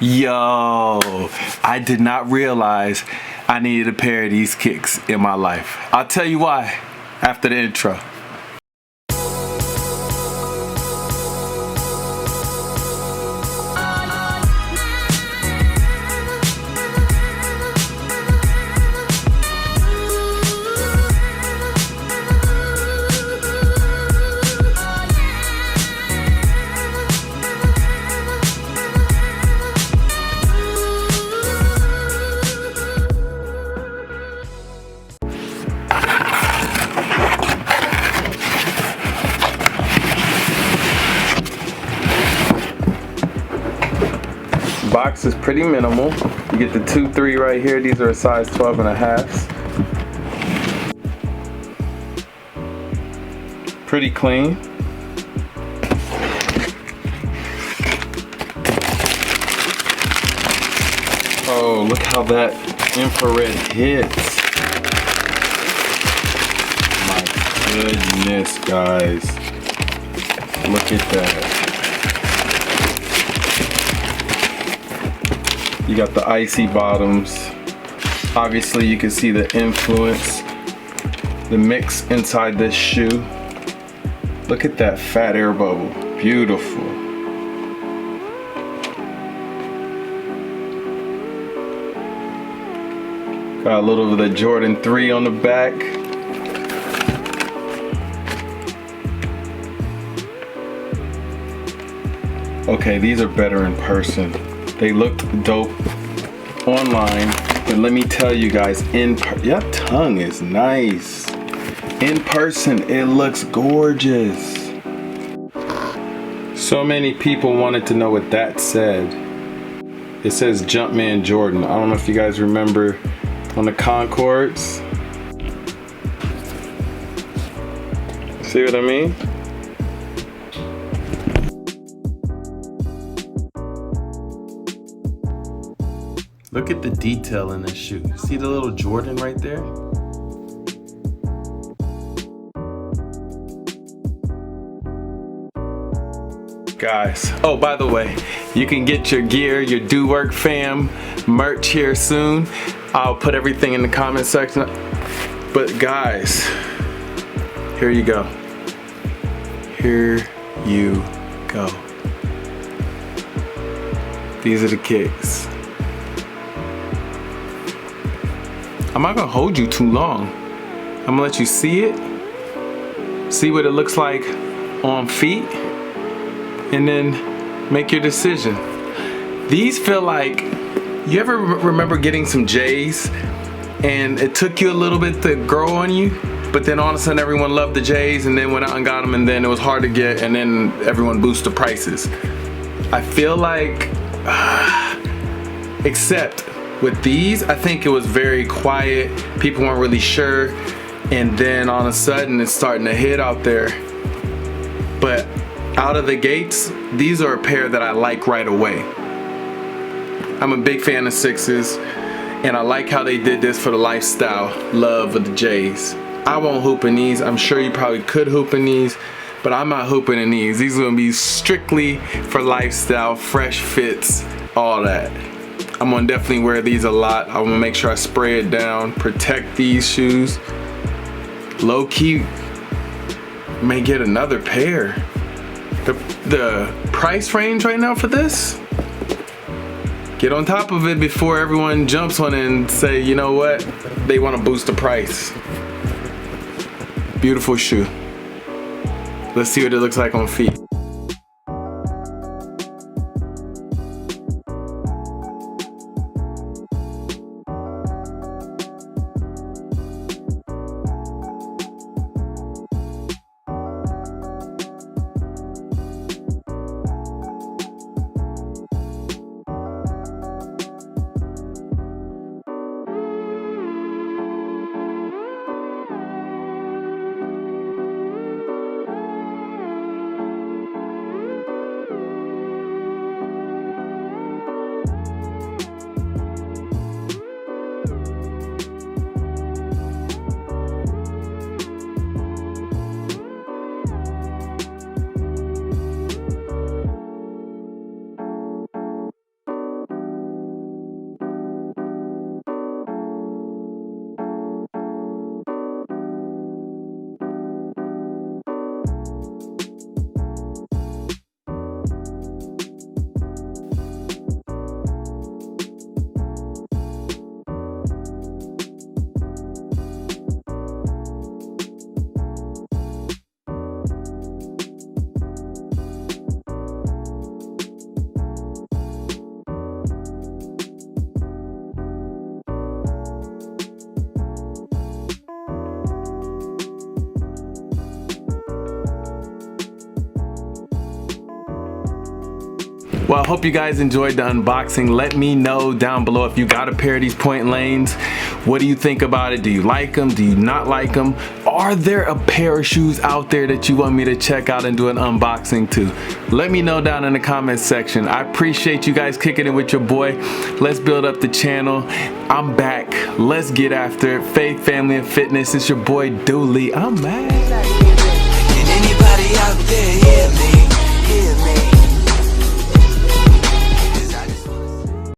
Yo, I did not realize I needed a pair of these kicks in my life. I'll tell you why after the intro. Box is pretty minimal. You get the 2-3 right here. These are a size 12 and a half. Pretty clean. Oh, look how that infrared hits. My goodness, guys. Look at that. You got the icy bottoms. Obviously you can see the influence, the mix inside this shoe. Look at that fat air bubble, beautiful. Got a little of the Jordan 3 on the back. Okay, these are better in person. They looked dope online, but let me tell you guys, your tongue is nice. In person, it looks gorgeous. So many people wanted to know what that said. It says Jumpman Jordan. I don't know if you guys remember on the Concords. See what I mean? Look at the detail in this shoe. See the little Jordan right there? Guys, oh, by the way, you can get your gear, your Do Work fam merch here soon. I'll put everything in the comment section. But guys, here you go. Here you go. These are the kicks. I'm not gonna hold you too long. I'm gonna let you see it, see what it looks like on feet, and then make your decision. These feel like, you ever remember getting some J's and it took you a little bit to grow on you, but then all of a sudden everyone loved the J's and then went out and got them, and then it was hard to get, and then everyone boosted the prices. I feel like, except with these, I think it was very quiet. People weren't really sure. And then all of a sudden it's starting to hit out there. But out of the gates, these are a pair that I like right away. I'm a big fan of 6s, and I like how they did this for the lifestyle love of the J's. I won't hoop in these. I'm sure you probably could hoop in these, but I'm not hooping in these. These are gonna be strictly for lifestyle, fresh fits, all that. I'm gonna definitely wear these a lot. I'm gonna make sure I spray it down, protect these shoes. Low key, may get another pair. The price range right now for this, get on top of it before everyone jumps on it and say, you know what, they wanna boost the price. Beautiful shoe. Let's see what it looks like on feet. Well, I hope you guys enjoyed the unboxing. Let me know down below if you got a pair of these Point Lanes. What do you think about it? Do you like them? Do you not like them? Are there a pair of shoes out there that you want me to check out and do an unboxing to? Let me know down in the comments section. I appreciate you guys kicking it with your boy. Let's build up the channel. I'm back. Let's get after it. Faith, family, and fitness. It's your boy Dooley. I'm back. Can anybody out there hear me?